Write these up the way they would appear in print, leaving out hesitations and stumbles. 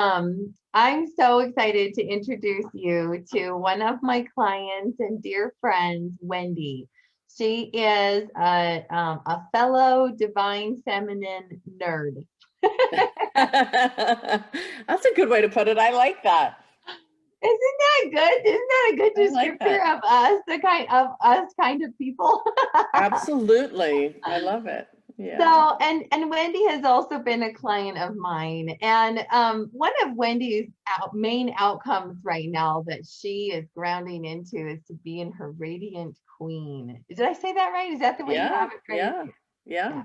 I'm so excited to introduce you to one of my clients and dear friends, Wendy. She is a fellow divine feminine nerd. That's a good way to put it. I like that. Isn't that good? Isn't that a good I like descriptor that. of us, the kind of people? Absolutely. I love it. Yeah. So, and Wendy has also been a client of mine, and one of Wendy's main outcomes right now that she is grounding into is to be in her radiant queen. Did I say that right? Is that the way you Yeah. have it phrased? Yeah. Yeah.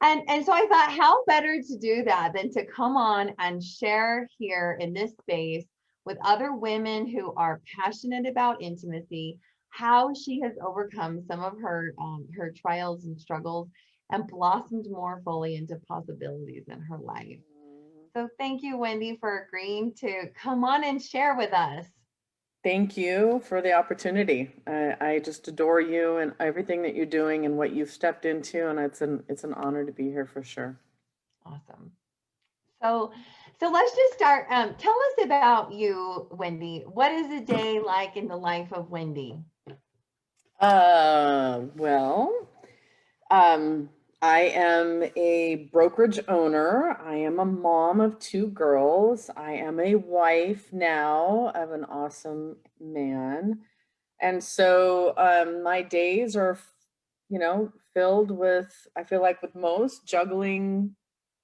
Yeah. And so I thought, how better to do that than to come on and share here in this space with other women who are passionate about intimacy, how she has overcome some of her trials and struggles and blossomed more fully into possibilities in her life. So thank you, Wendy, for agreeing to come on and share with us. Thank you for the opportunity. I just adore you and everything that you're doing and what you've stepped into, and it's an honor to be here for sure. Awesome. So let's just start. Tell us about you, Wendy. What is a day like in the life of Wendy? Well, um, I am a brokerage owner. I am a mom of two girls. I am a wife now of an awesome man. And so my days are, filled with, I feel like with most, juggling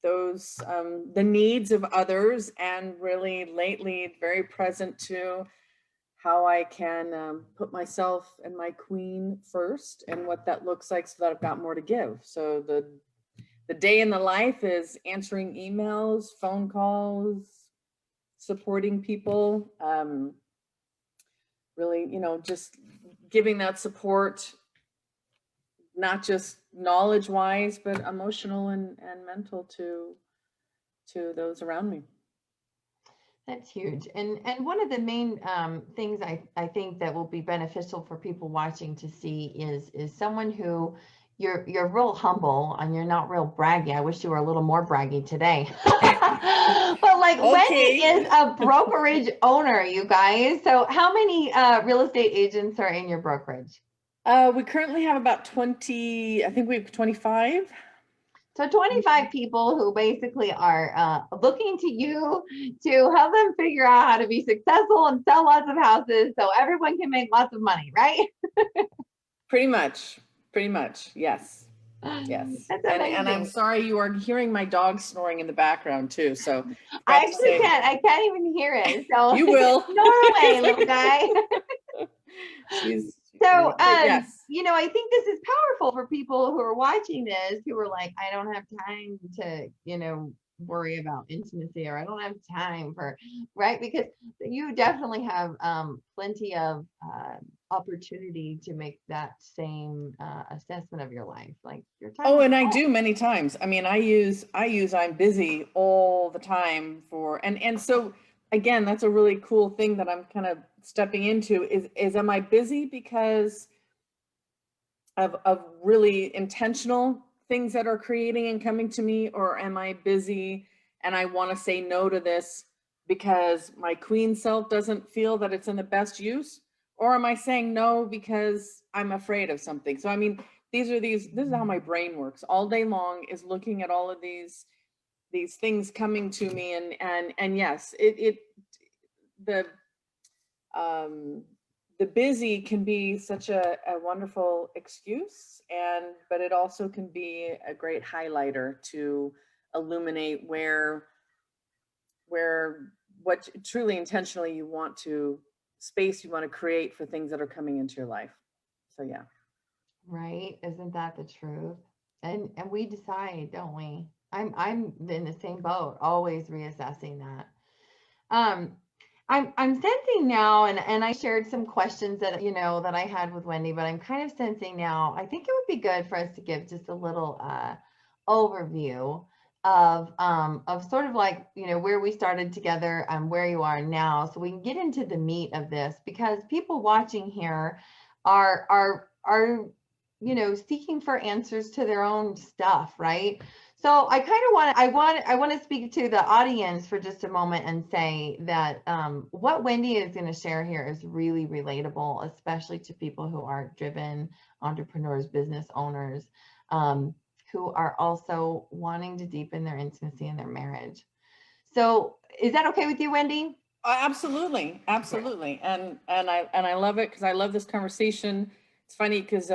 those, the needs of others, and really lately very present to how I can put myself and my queen first and what that looks like so that I've got more to give. So the day in the life is answering emails, phone calls, supporting people, really, just giving that support, not just knowledge wise, but emotional and mental to those around me. That's huge. And one of the main things I think that will be beneficial for people watching to see is someone who you're real humble and you're not real braggy. I wish you were a little more braggy today. But like Wendy Okay. is a brokerage owner, you guys. So how many real estate agents are in your brokerage? We currently have about 20, I think we have 25. So 25 people who basically are looking to you to help them figure out how to be successful and sell lots of houses so everyone can make lots of money, right? Pretty much. Pretty much. Yes. Yes. That's And I'm amazing. sorry you are hearing my dog snoring in the background too. So I got to actually say can't. I can't even hear it. So you will. snore away, little guy. She's So, but yes. I think this is powerful for people who are watching this who are like, I don't have time to, worry about intimacy, or I don't have time for, right? Because you definitely have plenty of opportunity to make that same assessment of your life. Like your time Oh, is and I full. do many times. I mean, I use I'm busy all the time for and so again, that's a really cool thing that I'm kind of stepping into is am I busy because of really intentional things that are creating and coming to me, or am I busy and I want to say no to this because my queen self doesn't feel that it's in the best use, or am I saying no because I'm afraid of something? So I mean, this is how my brain works all day long, is looking at all of these things coming to me, and yes, it the um the busy can be such a wonderful excuse, but it also can be a great highlighter to illuminate where what truly intentionally you want to space you want to create for things that are coming into your life. So yeah. Right? Isn't that the truth? And we decide, don't we? I'm in the same boat, always reassessing that. Um, I'm sensing now, and I shared some questions that that I had with Wendy, but I'm kind of sensing now. I think it would be good for us to give just a little overview of sort of like where we started together and where you are now, so we can get into the meat of this, because people watching here are seeking for answers to their own stuff, right? So I kind of I want to speak to the audience for just a moment and say that what Wendy is going to share here is really relatable, especially to people who are driven entrepreneurs, business owners, who are also wanting to deepen their intimacy in their marriage. So is that okay with you, Wendy? Absolutely, absolutely, and I love it because I love this conversation. It's funny because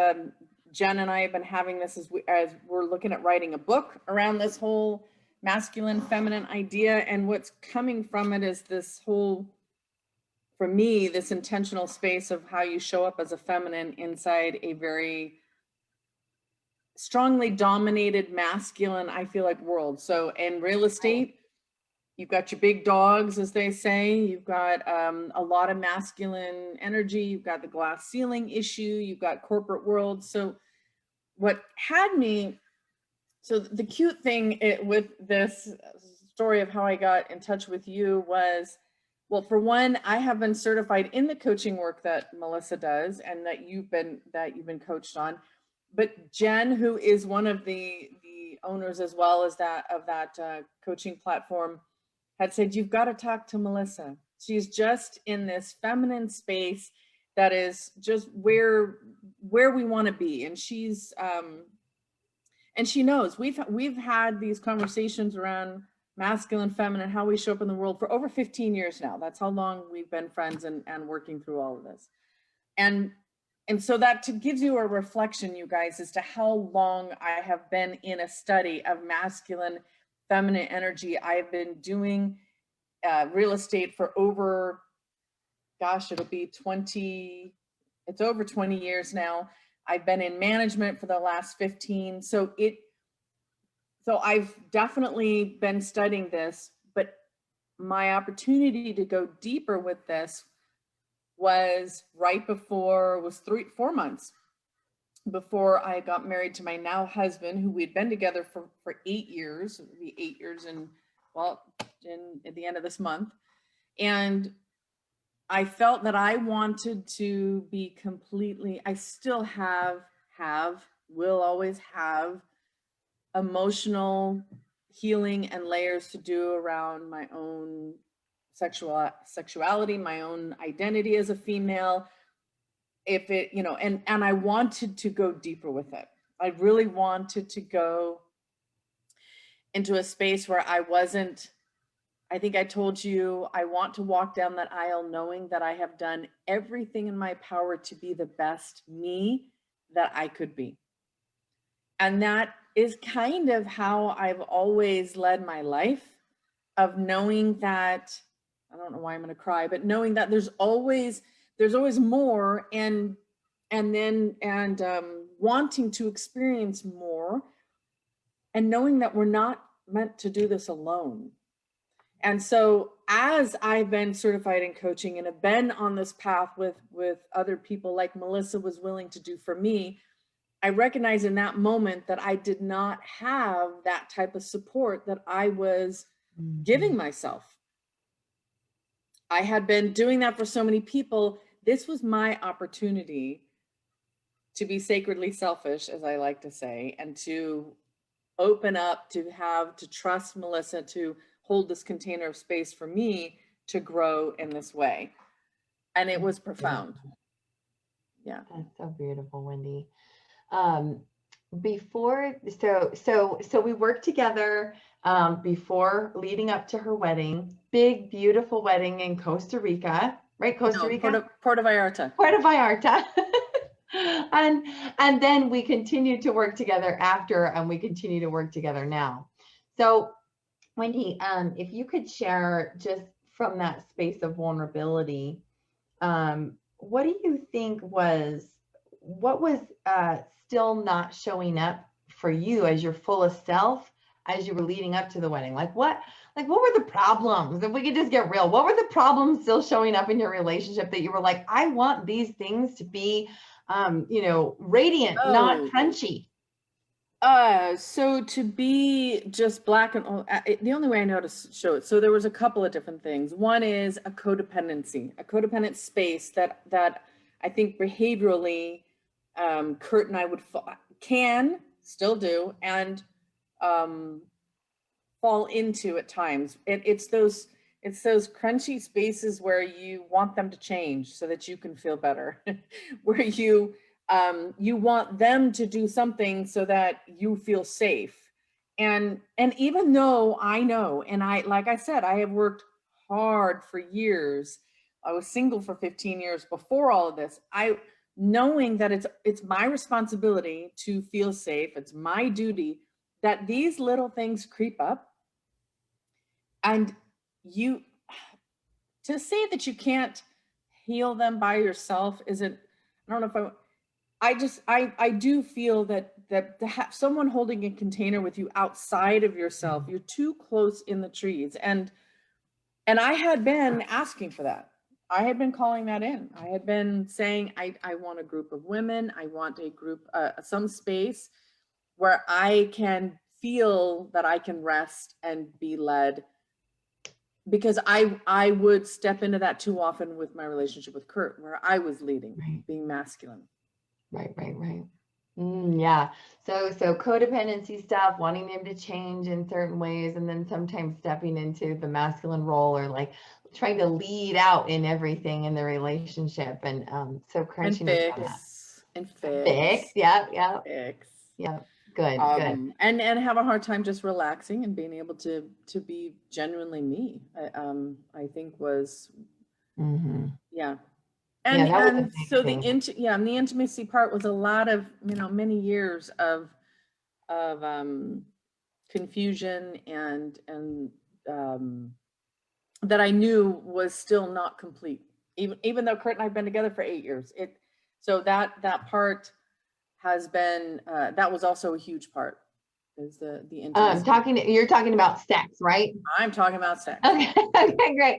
Jen and I have been having this as we're looking at writing a book around this whole masculine, feminine idea, and what's coming from it is this whole, for me, this intentional space of how you show up as a feminine inside a very strongly dominated masculine, I feel like, world. So in real estate, you've got your big dogs, as they say. You've got a lot of masculine energy. You've got the glass ceiling issue. You've got corporate world. So what had me, so the cute thing with this story of how I got in touch with you was, well, for one, I have been certified in the coaching work that Melissa does and that you've been coached on. But Jen, who is one of the owners as well as that coaching platform, had said, you've got to talk to Melissa. She's just in this feminine space that is just where we want to be. And she's, and she knows we've had these conversations around masculine, feminine, how we show up in the world for over 15 years now. That's how long we've been friends and working through all of this. And so that gives you a reflection, you guys, as to how long I have been in a study of masculine, feminine energy. I've been doing real estate for over, gosh, it'll be it's over 20 years now. I've been in management for the last 15. So I've definitely been studying this, but my opportunity to go deeper with this was right before, was 4 months before I got married to my now husband, who we'd been together for 8 years. It would be 8 years at the end of this month. And I felt that I wanted to be completely, I still will always have emotional healing and layers to do around my own sexuality, my own identity as a female. If it, and I wanted to go deeper with it. I really wanted to go into a space where I think I told you, I want to walk down that aisle knowing that I have done everything in my power to be the best me that I could be. And that is kind of how I've always led my life, of knowing that, I don't know why I'm going to cry, but knowing that there's always more, and wanting to experience more, and knowing that we're not meant to do this alone. And so as I've been certified in coaching and have been on this path with other people like Melissa was willing to do for me, I recognize in that moment that I did not have that type of support that I was giving myself. I had been doing that for so many people. This was my opportunity to be sacredly selfish, as I like to say, and to open up, to trust Melissa to hold this container of space for me to grow in this way. And it was profound. Yeah. That's so beautiful, Wendy. Before, so we worked together before leading up to her wedding, big, beautiful wedding in Costa Rica, right? Costa Rica? Puerto Vallarta. Puerto Vallarta. And then we continued to work together after, and we continue to work together now. So Wendy, if you could share just from that space of vulnerability, what do you think was still not showing up for you as your fullest self as you were leading up to the wedding? Like what were the problems? If we could just get real, what were the problems still showing up in your relationship that you were like, I want these things to be, radiant, not crunchy? So to be just black and the only way I know to show it. So there was a couple of different things. One is a codependent space that I think behaviorally, Kurt and I can still do, and fall into at times. It's those crunchy spaces where you want them to change so that you can feel better, where you want them to do something so that you feel safe. And even though I know, and like I said, I have worked hard for years. I was single for 15 years before all of this. Knowing that it's my responsibility to feel safe, it's my duty, that these little things creep up. And to say that you can't heal them by yourself isn't, I don't know if I do feel that to have someone holding a container with you outside of yourself, you're too close in the trees. And I had been asking for that. I had been calling that in. I had been saying, I want a group of women. I want a group, some space where I can feel that I can rest and be led, because I would step into that too often with my relationship with Kurt, where I was leading, being masculine. Right. Yeah. So codependency stuff, wanting them to change in certain ways, and then sometimes stepping into the masculine role, or like trying to lead out in everything in the relationship. And so crunching and fix. Yeah. Good. And have a hard time just relaxing and being able to be genuinely me. I think was yeah. And so the intimacy part was a lot of, many years of confusion and that I knew was still not complete, even though Kurt and I've been together for 8 years. So that part has been that was also a huge part, is the intimacy. You're talking about sex, right? I'm talking about sex. Okay, great.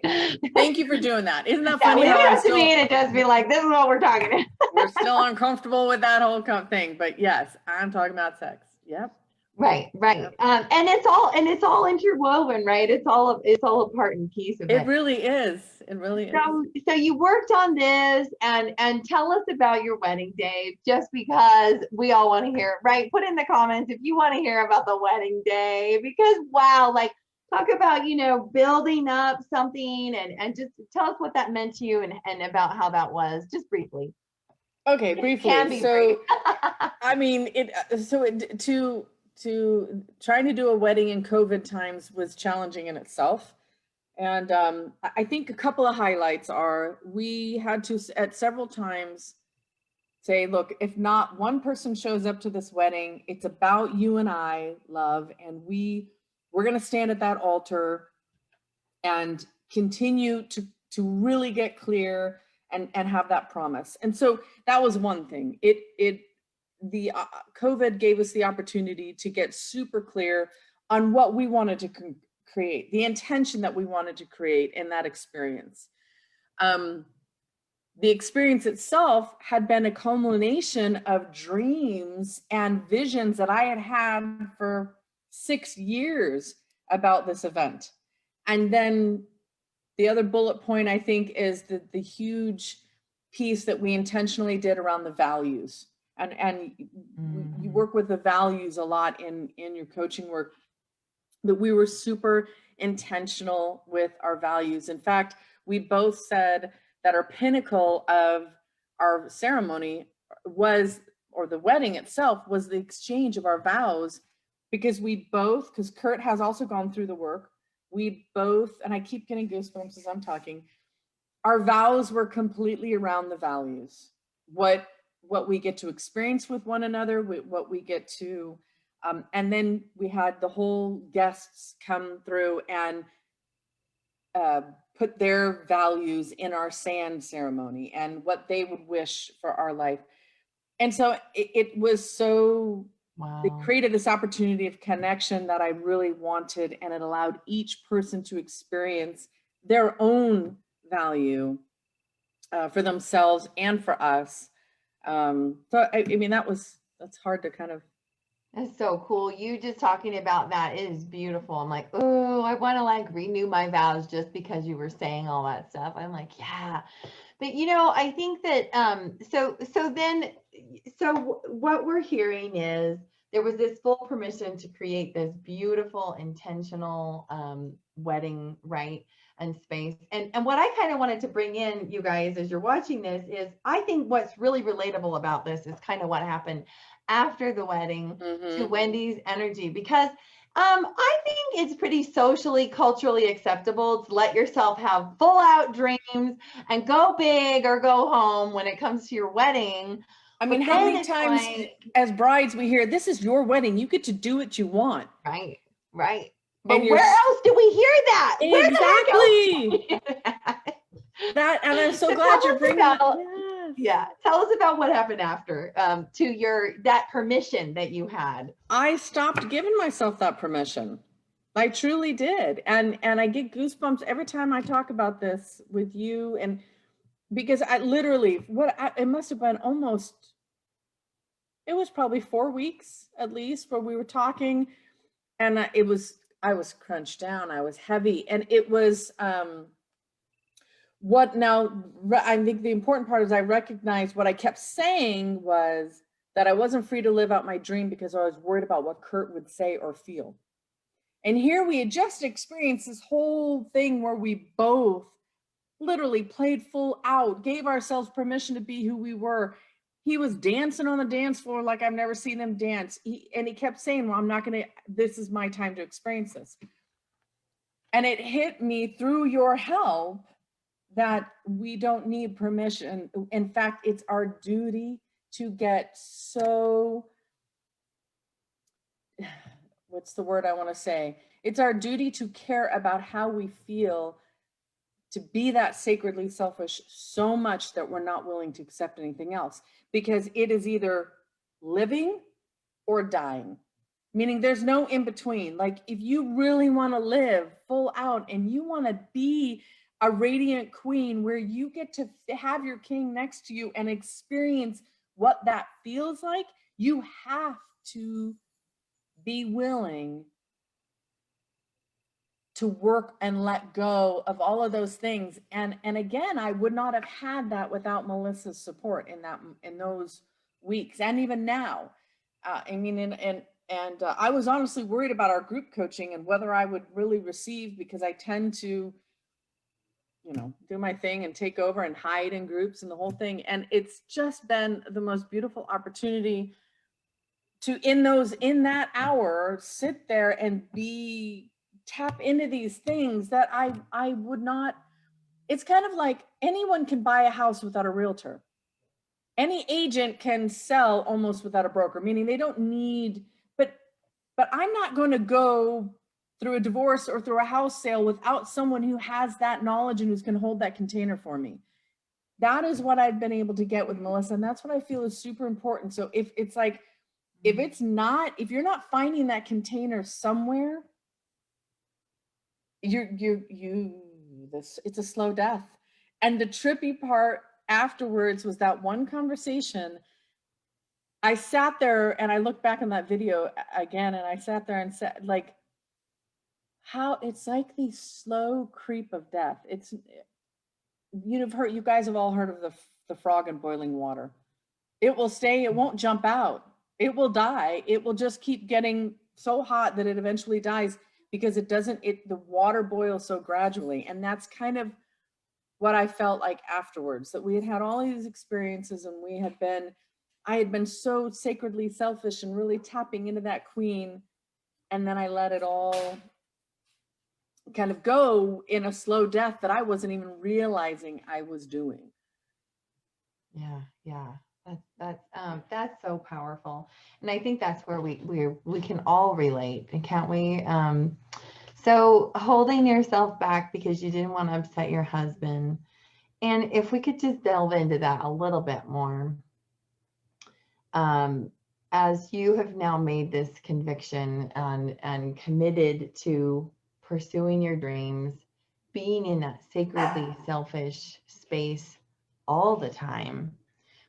Thank you for doing that. Isn't that funny? Leave it up to me, and it does be like, this is what we're talking about. We're still uncomfortable with that whole thing, but yes, I'm talking about sex. Yep. Right. Yep. And it's all interwoven, right? It's all a part and piece of it. It really is. So you worked on this, and tell us about your wedding day, just because we all want to hear it, right? Put in the comments if you want to hear about the wedding day, because wow, like, talk about, building up something, and just tell us what that meant to you, and about how that was, just briefly. Okay, briefly. So, I mean, to trying to do a wedding in COVID times was challenging in itself. And I think a couple of highlights are, we had to at several times say, look, if not one person shows up to this wedding, it's about you and I, love, and we're going to stand at that altar and continue to really get clear and have that promise. And so that was one thing. The COVID gave us the opportunity to get super clear on what we wanted to create, the intention that we wanted to create in that experience. The experience itself had been a culmination of dreams and visions that I had had for 6 years about this event. And then the other bullet point, I think, is the huge piece that we intentionally did around the values. And you work with the values a lot in your coaching work, that we were super intentional with our values. In fact, we both said that our pinnacle of our ceremony was, or the wedding itself, was the exchange of our vows, because because Kurt has also gone through the work, we both, and I keep getting goosebumps as I'm talking, our vows were completely around the values. What we get to experience with one another, what we get to, and then we had the whole guests come through and put their values in our sand ceremony and what they would wish for our life. And so it was so, wow. It created this opportunity of connection that I really wanted, and it allowed each person to experience their own value for themselves and for us. So I mean, that's hard to kind of. That's so cool. You just talking about that is beautiful. I'm like, oh, I want to like renew my vows, just because you were saying all that stuff. I'm like, yeah. But I think that so what we're hearing is there was this full permission to create this beautiful, intentional wedding rite and space. And what I kind of wanted to bring in, you guys, as you're watching this, is I think what's really relatable about this is kind of what happened after the wedding to Wendy's energy, because I think it's pretty socially, culturally acceptable to let yourself have full out dreams and go big or go home when it comes to your wedding. I mean, how many times as brides we hear, this is your wedding, you get to do what you want. Right, right. But where else do we hear that? Exactly. That, and I'm so glad you're bringing that. Yeah, tell us about what happened after to that permission that you had. I stopped giving myself that permission. I truly did, and I get goosebumps every time I talk about this with you, and because I literally, it must have been almost, it was probably 4 weeks at least where we were talking, and I was crunched down, I was heavy, and it was I think the important part is I recognized what I kept saying was that I wasn't free to live out my dream because I was worried about what Kurt would say or feel. And here we had just experienced this whole thing where we both literally played full out, gave ourselves permission to be who we were. He was dancing on the dance floor like I've never seen him dance. And he kept saying, well, this is my time to experience this. And it hit me through your help that we don't need permission. In fact, it's our duty to get so, what's the word I want to say? It's our duty to care about how we feel, to be that sacredly selfish so much that we're not willing to accept anything else, because it is either living or dying, meaning there's no in between. Like if you really want to live full out and you want to be a radiant queen where you get to have your king next to you and experience what that feels like, you have to be willing to work and let go of all of those things. And again, I would not have had that without Melissa's support in those weeks. And even now, I mean, and I was honestly worried about our group coaching and whether I would really receive, because I tend to, do my thing and take over and hide in groups and the whole thing. And it's just been the most beautiful opportunity to, in that hour, sit there and tap into these things that I would not. It's kind of like anyone can buy a house without a realtor. Any agent can sell almost without a broker, meaning they don't need, but I'm not going to go through a divorce or through a house sale without someone who has that knowledge and who's going to hold that container for me. That is what I've been able to get with Melissa. And that's what I feel is super important. So if you're not finding that container somewhere, it's a slow death. And the trippy part afterwards was that one conversation. I sat there and I looked back on that video again, and I sat there and said, like, how it's like the slow creep of death. You guys have all heard of the frog in boiling water. It will stay, it won't jump out. It will die. It will just keep getting so hot that it eventually dies, because the water boils so gradually. And that's kind of what I felt like afterwards, that we had all these experiences and I had been so sacredly selfish and really tapping into that queen. And then I let it all kind of go in a slow death that I wasn't even realizing I was doing. Yeah. That's so powerful. And I think that's where we can all relate, can't we? So holding yourself back because you didn't want to upset your husband. And if we could just delve into that a little bit more. As you have now made this conviction and committed to pursuing your dreams, being in that sacredly selfish space all the time,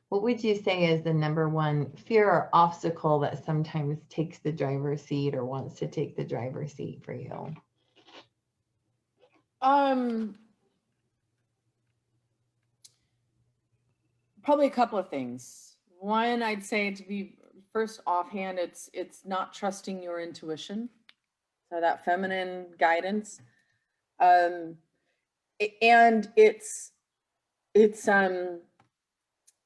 what would you say is the number one fear or obstacle that sometimes takes the driver's seat or wants to take the driver's seat for you? Probably a couple of things. One, I'd say, to be first offhand, it's not trusting your intuition. So that feminine guidance. And it's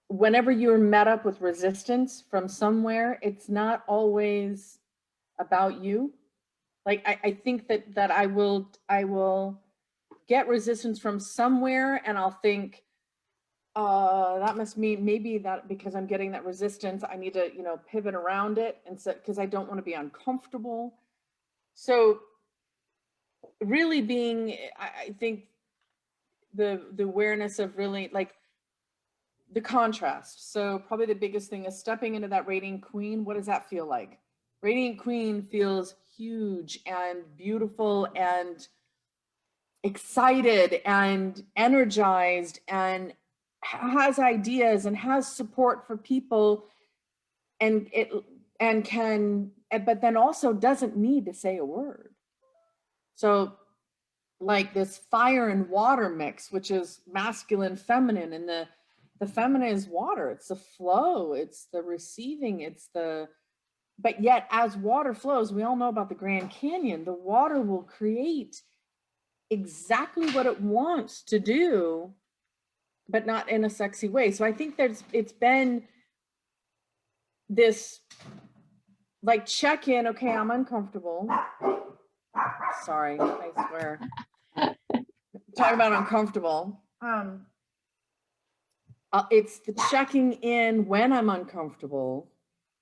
whenever you're met up with resistance from somewhere, it's not always about you. Like I think that I will get resistance from somewhere, and I'll think, that must mean maybe that because I'm getting that resistance, I need to, pivot around it, and so because I don't want to be uncomfortable. So really being, I think the awareness of really like the contrast. So probably the biggest thing is stepping into that radiant queen. What does that feel like? Radiant queen feels huge and beautiful and excited and energized and has ideas and has support for people, and but then also doesn't need to say a word. So like this fire and water mix, which is masculine, feminine, and the feminine is water. It's the flow, it's the receiving, but yet as water flows, we all know about the Grand Canyon, the water will create exactly what it wants to do, but not in a sexy way. So I think it's been this like check in, okay, I'm uncomfortable. Sorry, I swear. Talk about uncomfortable. It's the checking in when I'm uncomfortable,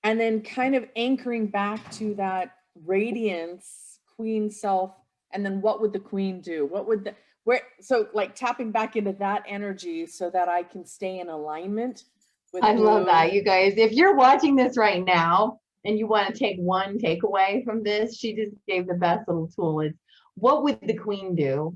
and then kind of anchoring back to that radiance, queen self. And then what would the queen do? So like tapping back into that energy so that I can stay in alignment with I love that, you guys. If you're watching this right now and you want to take one takeaway from this, she just gave the best little tool. It's what would the queen do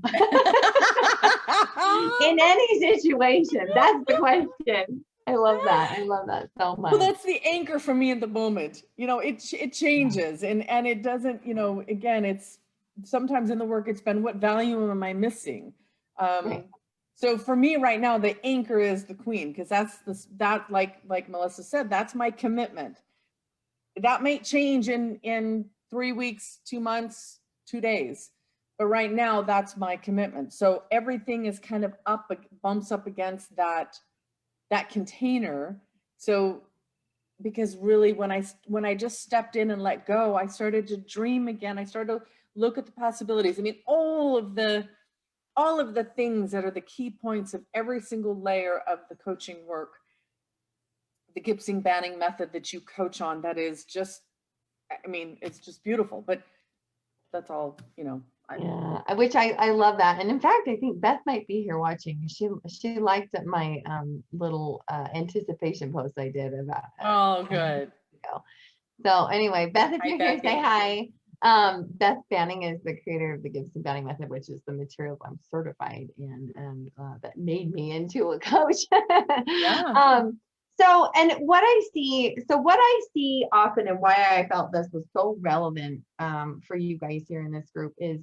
in any situation? That's the question. I love that. I love that so much. Well, that's the anchor for me in the moment. It changes, and it doesn't, again, it's sometimes in the work it's been, what value am I missing? Right. So for me right now, the anchor is the queen, because that like Melissa said, that's my commitment. That may change in 3 weeks, 2 months, 2 days, but right now that's my commitment. So everything is kind of bumps up against that container. So because really when I just stepped in and let go, I started to dream again. I started to look at the possibilities. I mean, all of the things that are the key points of every single layer of the coaching work, the Gibson Banning method that you coach on, that is just, I mean, it's just beautiful. But that's all, Yeah, which I love that. And in fact, I think Beth might be here watching. She liked my little anticipation post I did about oh, good. So anyway, Beth, if Hi, you're here, Becky. say hi. Beth Banning is the creator of the Gibson Banning method, which is the materials I'm certified in, and that made me into a coach. Yeah. So what I see often, and why I felt this was so relevant for you guys here in this group, is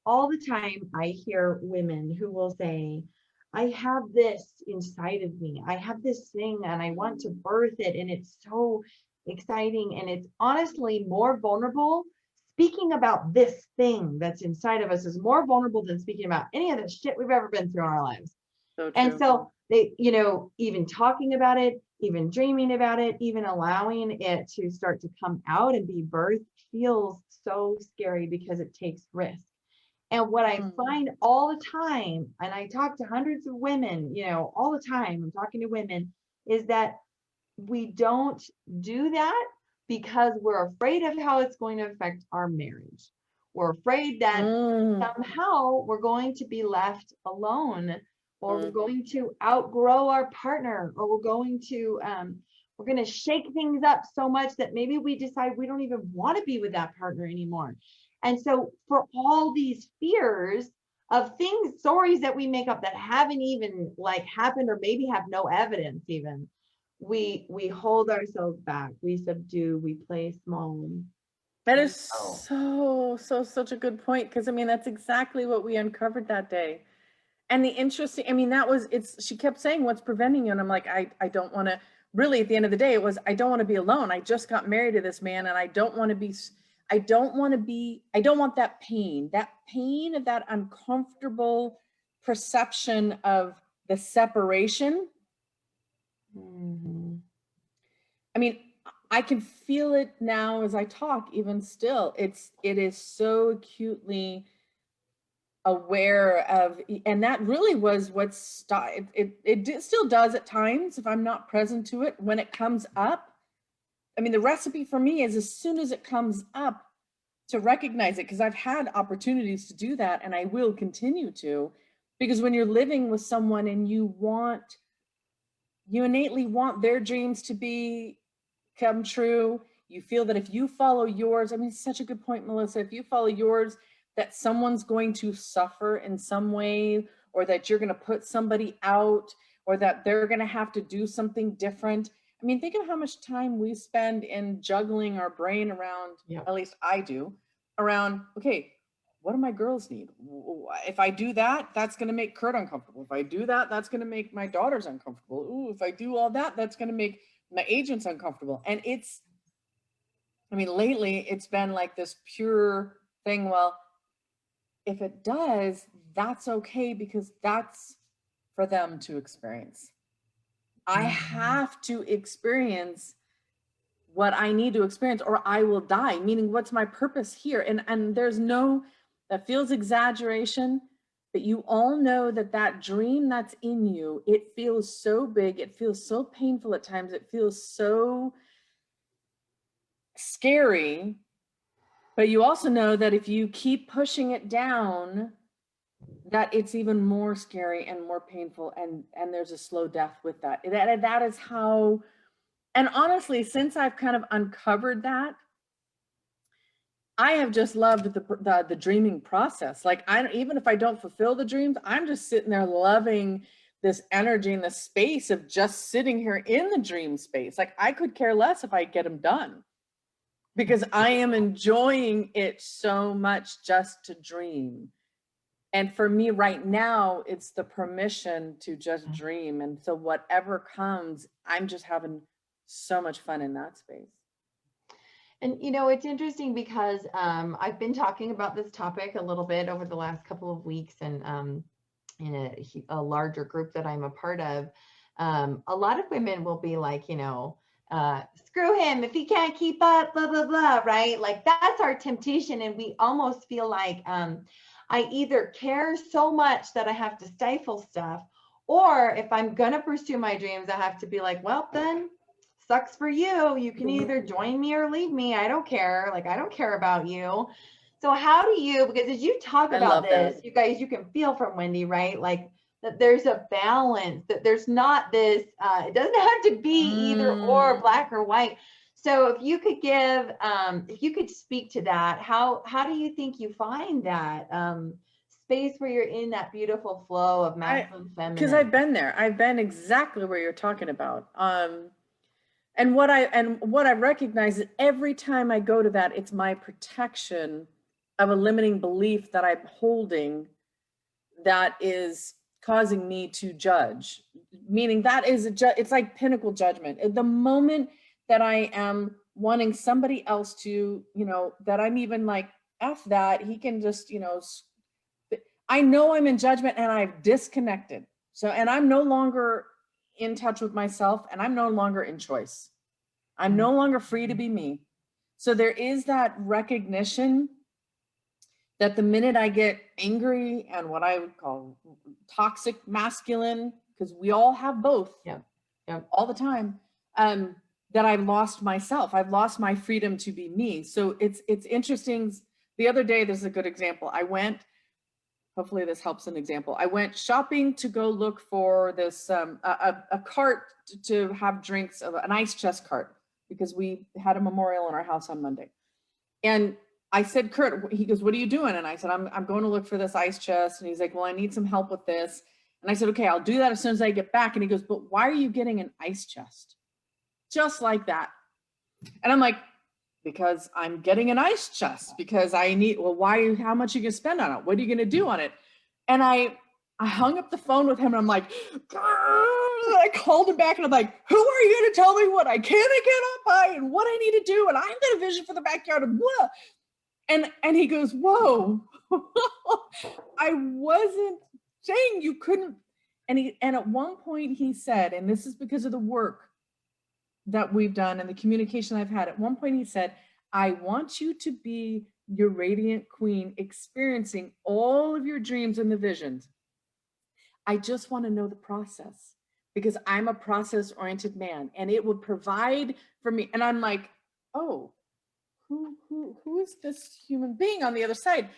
all the time I hear women who will say, I have this inside of me. I have this thing and I want to birth it. And it's so exciting. And it's honestly more vulnerable. Speaking about this thing that's inside of us is more vulnerable than speaking about any of the shit we've ever been through in our lives. So true. And so they, even talking about it, even dreaming about it, even allowing it to start to come out and be birthed feels so scary because it takes risk. And what I find all the time, and I talk to hundreds of women, all the time, I'm talking to women, is that we don't do that because we're afraid of how it's going to affect our marriage. We're afraid that somehow we're going to be left alone, or we're going to outgrow our partner, or we're going to shake things up so much that maybe we decide we don't even want to be with that partner anymore. And so for all these fears of things, stories that we make up that haven't even happened, or maybe have no evidence even, we hold ourselves back, we subdue, we play small. That is such a good point, because I mean that's exactly what we uncovered that day. And the interesting, I mean, she kept saying, what's preventing you? And I'm like, I don't want to, really at the end of the day, it was, I don't want to be alone. I just got married to this man and I don't want that pain of that uncomfortable perception of the separation. Mm-hmm. I mean, I can feel it now as I talk, even still. It is so acutely aware of, and that really was what started. It still does at times if I'm not present to it. When it comes up, I mean, the recipe for me is as soon as it comes up to recognize it, because I've had opportunities to do that and I will continue to, because when you're living with someone and you innately want their dreams to come true, you feel that if you follow yours, I mean, it's such a good point, Melissa, if you follow yours, that someone's going to suffer in some way, or that you're going to put somebody out, or that they're going to have to do something different. I mean, think of how much time we spend in juggling our brain around, at least I do, around, okay, what do my girls need? If I do that, that's going to make Kurt uncomfortable. If I do that, that's going to make my daughters uncomfortable. Ooh, if I do all that, that's going to make my agents uncomfortable. And I mean, lately it's been like this pure thing. Well, if it does, that's okay, because that's for them to experience. I have to experience what I need to experience or I will die, meaning what's my purpose here? And there's no, that feels exaggeration, but you all know that dream that's in you, it feels so big, it feels so painful at times, it feels so scary, but you also know that if you keep pushing it down, that it's even more scary and more painful, and there's a slow death with that. That is how, and honestly, since I've kind of uncovered that, I have just loved the dreaming process. Like, even if I don't fulfill the dreams, I'm just sitting there loving this energy and the space of just sitting here in the dream space. Like, I could care less if I get them done, because I am enjoying it so much just to dream. And for me right now, it's the permission to just dream. And so whatever comes, I'm just having so much fun in that space. And, you know, it's interesting because I've been talking about this topic a little bit over the last couple of weeks, and in a larger group that I'm a part of, a lot of women will be like, you know, screw him if he can't keep up, blah, blah, blah, right? Like, that's our temptation. And we almost feel like I either care so much that I have to stifle stuff, or if I'm going to pursue my dreams, I have to be like, well, then sucks for you. You can either join me or leave me. I don't care. Like, I don't care about you. So how do you, because as you talk about this, you guys, you can feel from Wendy, right? Like, that there's a balance, that there's not this, it doesn't have to be either or, black or white. So if you could if you could speak to that, how do you think you find that space where you're in that beautiful flow of masculine, feminine? Because I've been there. I've been exactly where you're talking about. And what I recognize is every time I go to that, it's my protection of a limiting belief that I'm holding that is causing me to judge. Meaning that is it's like pinnacle judgment. At the moment that I am wanting somebody else to, you know, that I'm even like, F that, he can just, you know, I know I'm in judgment and I've disconnected. So, and I'm no longer in touch with myself, and I'm no longer in choice. I'm no longer free to be me. So there is that recognition that the minute I get angry and what I would call toxic masculine, because we all have both all the time, that I've lost myself. I've lost my freedom to be me. So it's interesting. The other day, there's a good example. I went, hopefully this helps an example. I went shopping to go look for this, a cart to have drinks, an ice chest cart, because we had a memorial in our house on Monday. And I said, Kurt, he goes, what are you doing? And I said, I'm going to look for this ice chest. And he's like, well, I need some help with this. And I said, okay, I'll do that as soon as I get back. And he goes, but why are you getting an ice chest? Just like that. And I'm like, because I'm getting an ice chest, because I need, well, why, how much are you going to spend on it? What are you going to do on it? And I hung up the phone with him and I'm like, I called him back and I'm like, who are you to tell me what I can and cannot buy and what I need to do? And I've got a vision for the backyard and blah. And he goes, whoa, I wasn't saying you couldn't. And at one point he said, and this is because of the work that we've done and the communication I've had, at one point he said, I want you to be your radiant queen, experiencing all of your dreams and the visions. I just want to know the process because I'm a process-oriented man and it would provide for me. And I'm like, oh, who is this human being on the other side?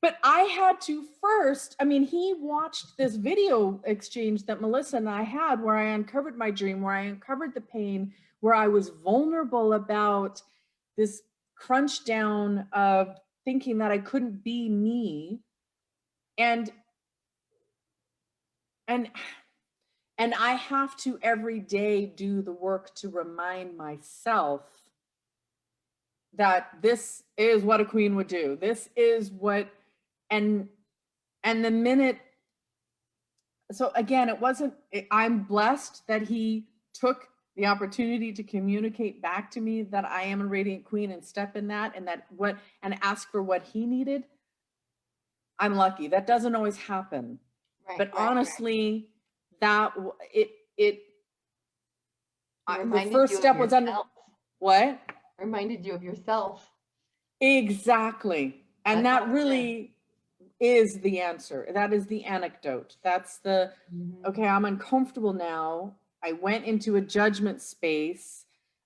But I had to first, I mean, he watched this video exchange that Melissa and I had where I uncovered my dream, where I uncovered the pain, where I was vulnerable about this crunch down of thinking that I couldn't be me. And I have to every day do the work to remind myself that this is what a queen would do. This is what, and the minute, so again, it wasn't, I'm blessed that he took the opportunity to communicate back to me that I am a radiant queen and step in that and ask for what he needed. I'm lucky. That doesn't always happen. Right, but honestly, that the first step was under what? Reminded you of yourself. Exactly. And that really is the answer. That is the anecdote. That's the, okay, I'm uncomfortable now. I went into a judgment space.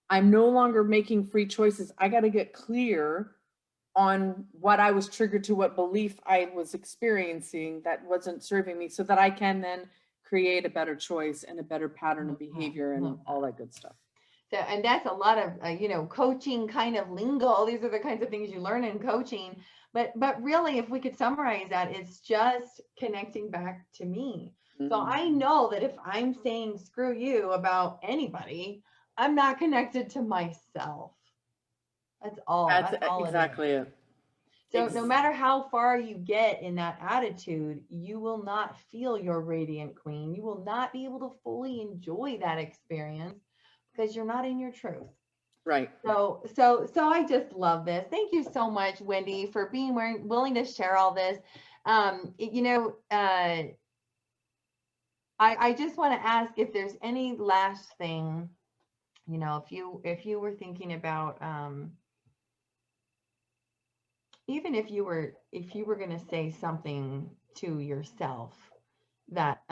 I'm no longer making free choices. I got to get clear on what I was triggered to, what belief I was experiencing that wasn't serving me, so that I can then create a better choice and a better pattern of behavior and all that good stuff. So, and that's a lot of, coaching kind of lingo. These are the kinds of things you learn in coaching. But really, if we could summarize that, it's just connecting back to me. So I know that if I'm saying screw you about anybody, I'm not connected to myself. That's all. That's all exactly it. So no matter how far you get in that attitude, you will not feel your radiant queen. You will not be able to fully enjoy that experience because you're not in your truth. Right. So I just love this. Thank you so much, Wendy, for being willing to share all this. I just want to ask if there's any last thing, if you were thinking about, even if you were going to say something to yourself, that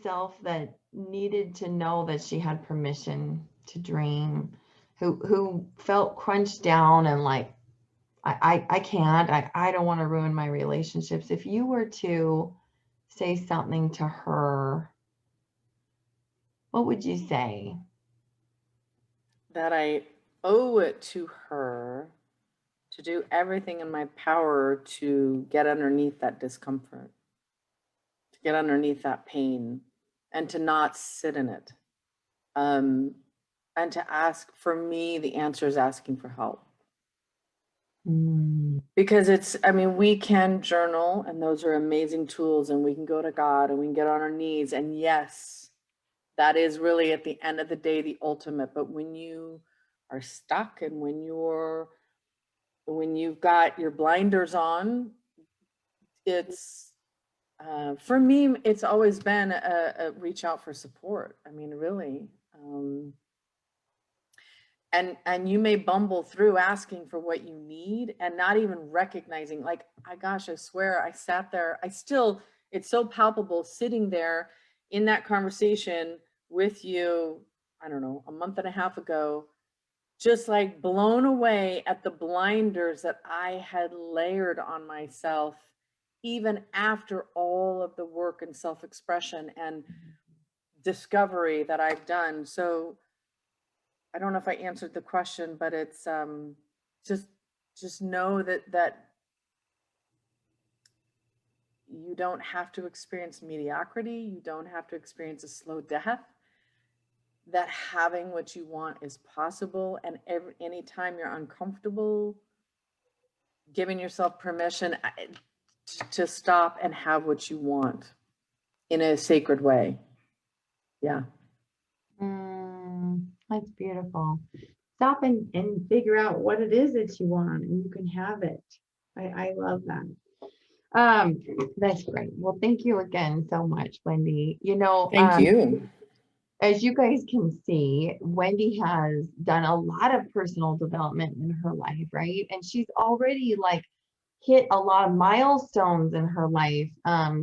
self that needed to know that she had permission to dream, who felt crunched down and like, I can't, I don't want to ruin my relationships. If you were to say something to her, what would you say? That I owe it to her to do everything in my power to get underneath that discomfort, to get underneath that pain, and to not sit in it. And to ask, for me, the answer is asking for help. Because we can journal, and those are amazing tools, and we can go to God and we can get on our knees. And yes, that is really at the end of the day, the ultimate. But when you are stuck and when you've got your blinders on, it's, for me, it's always been a reach out for support. Really. And you may bumble through asking for what you need and not even recognizing, like, I swear I sat there, it's so palpable sitting there in that conversation with you, I don't know, a month and a half ago, just like blown away at the blinders that I had layered on myself, even after all of the work and self-expression and discovery that I've done. So I don't know if I answered the question, but it's just know that you don't have to experience mediocrity. You don't have to experience a slow death. That having what you want is possible. And anytime you're uncomfortable, giving yourself permission to stop and have what you want in a sacred way. Yeah. That's beautiful. Stop and figure out what it is that you want, and you can have it. I love that. That's great. Well, thank you again so much, Wendy. Thank you. As you guys can see, Wendy has done a lot of personal development in her life, right? And she's already like hit a lot of milestones in her life.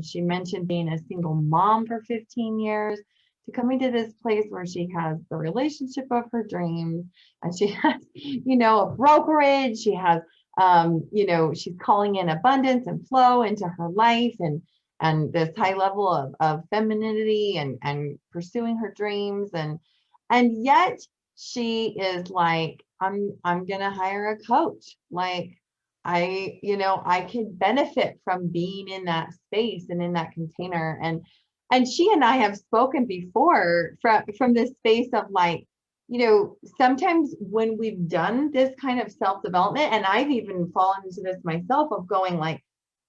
She mentioned being a single mom for 15 years, to coming to this place where she has the relationship of her dreams, and she has, a brokerage. She has, she's calling in abundance and flow into her life, and this high level of femininity and pursuing her dreams, and yet she is like, I'm gonna hire a coach. Like, I could benefit from being in that space and in that container. And she and I have spoken before from this space of like, sometimes when we've done this kind of self-development, and I've even fallen into this myself of going like,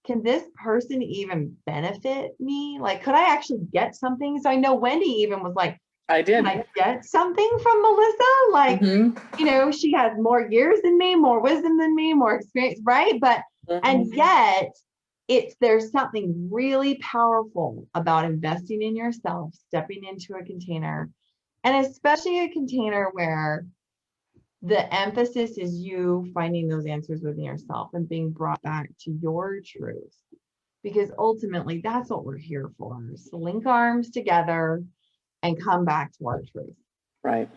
can this person even benefit me? Like, could I actually get something? So I know Wendy even was like, I did. can I get something from Melissa? Like, she has more years than me, more wisdom than me, more experience, right? But, and yet there's something really powerful about investing in yourself, stepping into a container, and especially a container where the emphasis is you finding those answers within yourself and being brought back to your truth. Because ultimately, that's what we're here for, is to link arms together and come back to our truth. Right.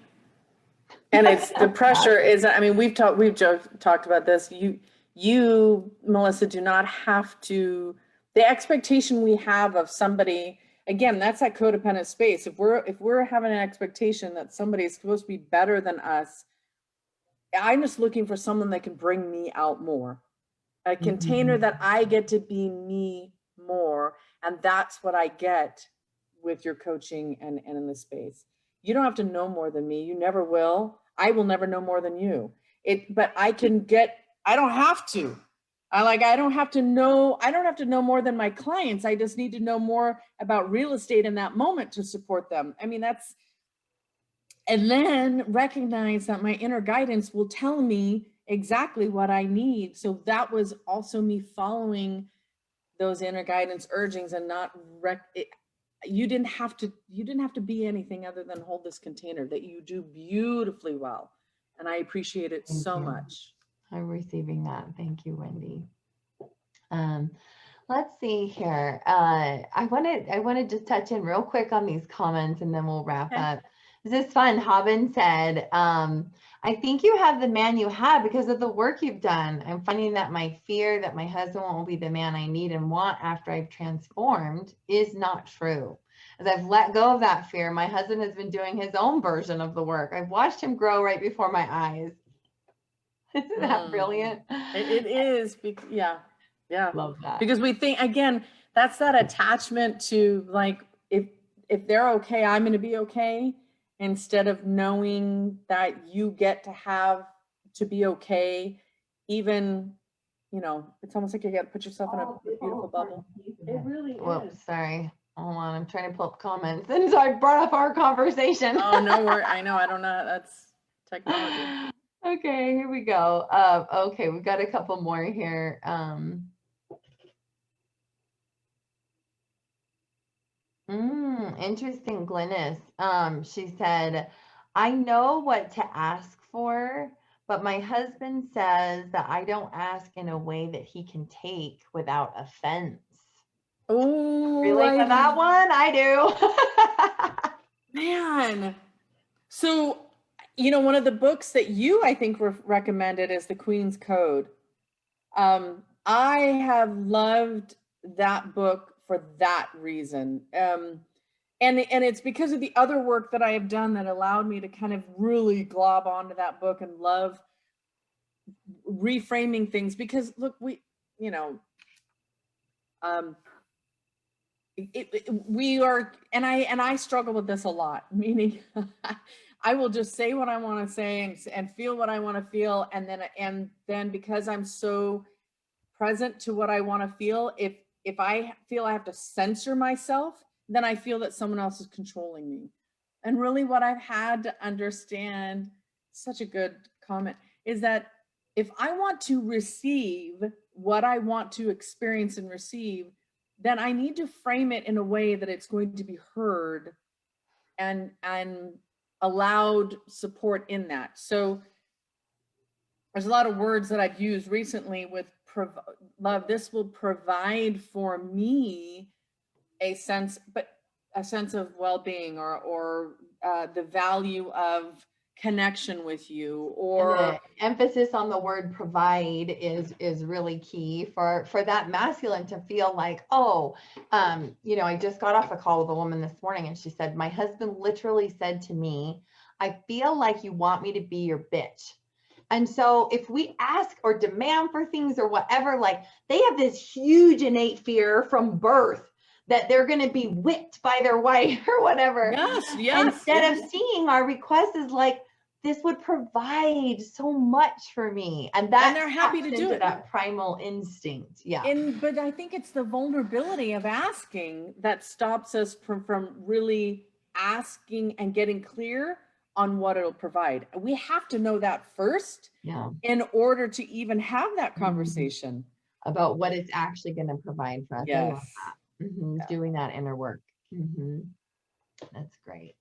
And it's the pressure is, I mean, we've talked about this. You, Melissa, do not have to, the expectation we have of somebody, again, that's that codependent space. If we're having an expectation that somebody is supposed to be better than us, I'm just looking for someone that can bring me out more, a container that I get to be me more. And that's what I get with your coaching and in this space. You don't have to know more than me. You never will. I will never know more than you. But I don't have to. I don't have to know more than my clients. I just need to know more about real estate in that moment to support them. I mean, and then recognize that my inner guidance will tell me exactly what I need. So that was also me following those inner guidance urgings and not you didn't have to be anything other than hold this container that you do beautifully well. And I appreciate it so much. I'm receiving that. Thank you, Wendy. Let's see here. I want to just touch in real quick on these comments and then we'll wrap up. This is fun. Haben said, I think you have the man you have because of the work you've done. I'm finding that my fear that my husband won't be the man I need and want after I've transformed is not true. As I've let go of that fear, my husband has been doing his own version of the work. I've watched him grow right before my eyes. Isn't that brilliant? It is. Yeah. Love that. Because we think, again, that's that attachment to like, if they're okay, I'm going to be okay. Instead of knowing that you get to be okay, even, it's almost like you got to put yourself in a beautiful bubble. It really is. Sorry. Hold on. I'm trying to pull up comments. And so I brought up our conversation. Oh, no, I know. I don't know. That's technology. Okay, here we go. Okay, we've got a couple more here. Interesting, Glynis. She said, I know what to ask for, but my husband says that I don't ask in a way that he can take without offense. Oh, relate to that one? I do. Man. So, one of the books that you, I think, recommended is The Queen's Code. I have loved that book for that reason. And it's because of the other work that I have done that allowed me to kind of really glob onto that book and love reframing things. Because look, we are, and I struggle with this a lot, meaning I will just say what I want to say and feel what I want to feel. And then because I'm so present to what I want to feel. If I feel I have to censor myself, then I feel that someone else is controlling me. And really what I've had to understand, such a good comment, is that if I want to receive what I want to experience and receive, then I need to frame it in a way that it's going to be heard and allowed support in that. So there's a lot of words that I've used recently with love. This will provide for me a sense of well-being, or the value of connection with you, or and the emphasis on the word provide is really key for that masculine to feel like, oh, you know, I just got off a call with a woman this morning and she said, my husband literally said to me, I feel like you want me to be your bitch. And so if we ask or demand for things or whatever, like they have this huge innate fear from birth that they're going to be whipped by their wife or whatever. Yes. Instead of seeing our request as like, this would provide so much for me. And they're happy to do it. That primal instinct. Yeah. But I think it's the vulnerability of asking that stops us from really asking and getting clear on what it'll provide. We have to know that first, in order to even have that conversation about what it's actually going to provide for us. Yes. I love that. Doing that inner work. That's great.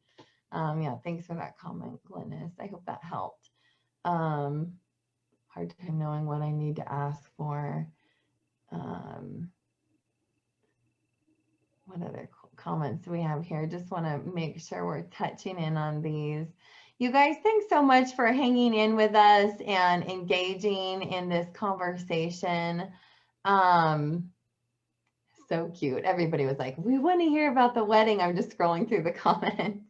Yeah, thanks for that comment, Glynis. I hope that helped. Hard time knowing what I need to ask for. What other comments do we have here? Just want to make sure we're touching in on these. You guys, thanks so much for hanging in with us and engaging in this conversation. So cute. Everybody was like, we want to hear about the wedding. I'm just scrolling through the comments.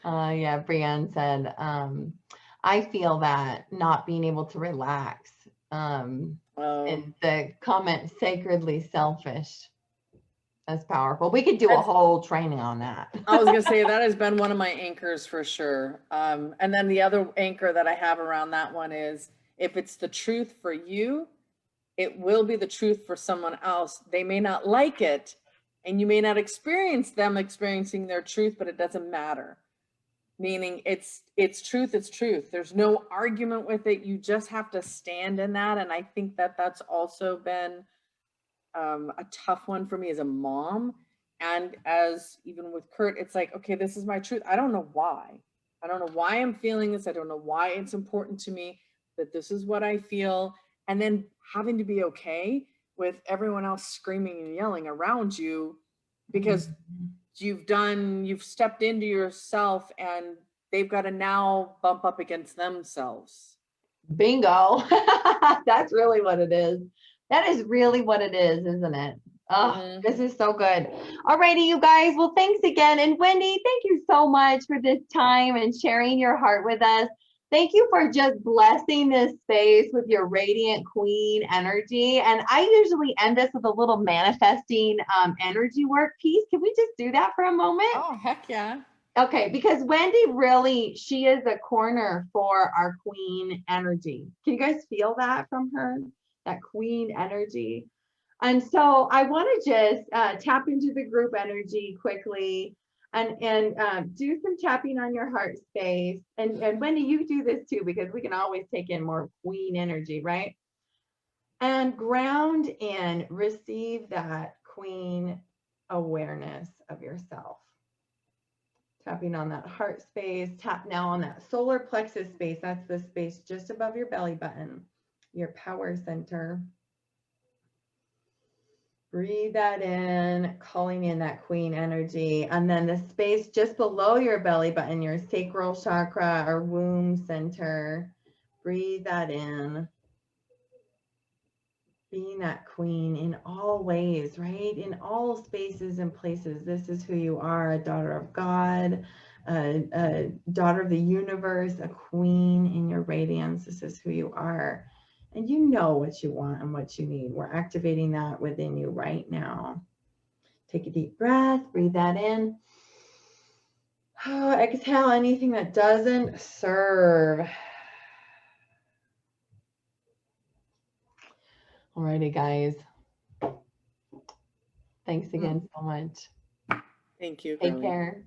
Yeah, Brianne said, I feel that not being able to relax. And the comment, sacredly selfish. That's powerful. We could do a whole training on that. I was going to say that has been one of my anchors for sure. And then the other anchor that I have around that one is, if it's the truth for you, it will be the truth for someone else. They may not like it, and you may not experience them experiencing their truth, but it doesn't matter. Meaning it's truth, it's truth. There's no argument with it. You just have to stand in that. And I think that that's also been a tough one for me as a mom. And as even with Kurt, it's like, okay, this is my truth. I don't know why. I don't know why I'm feeling this. I don't know why it's important to me that this is what I feel. And then having to be okay with everyone else screaming and yelling around you, because you've stepped into yourself and they've got to now bump up against themselves. Bingo. That's really what it is. That is really what it is, isn't it? Oh, This is so good. All righty, you guys. Well, thanks again. And Wendy, thank you so much for this time and sharing your heart with us. Thank you for just blessing this space with your radiant queen energy. And I usually end this with a little manifesting energy work piece. Can we just do that for a moment? Oh, heck yeah. Okay, because Wendy really, she is a corner for our queen energy. Can you guys feel that from her? That queen energy. And so I want to just tap into the group energy quickly and do some tapping on your heart space. And Wendy, you do this too, because we can always take in more queen energy, right? And ground in, receive that queen awareness of yourself. Tapping on that heart space, tap now on that solar plexus space. That's the space just above your belly button, your power center. Breathe that in, calling in that queen energy. And then the space just below your belly button, your sacral chakra or womb center. Breathe that in. Being that queen in all ways, right? In all spaces and places. This is who you are, a daughter of God, a daughter of the universe, a queen in your radiance. This is who you are. And you know what you want and what you need. We're activating that within you right now. Take a deep breath, breathe that in. Exhale anything that doesn't serve. Alrighty, guys. Thanks again so much. Thank you, Take girlie. care.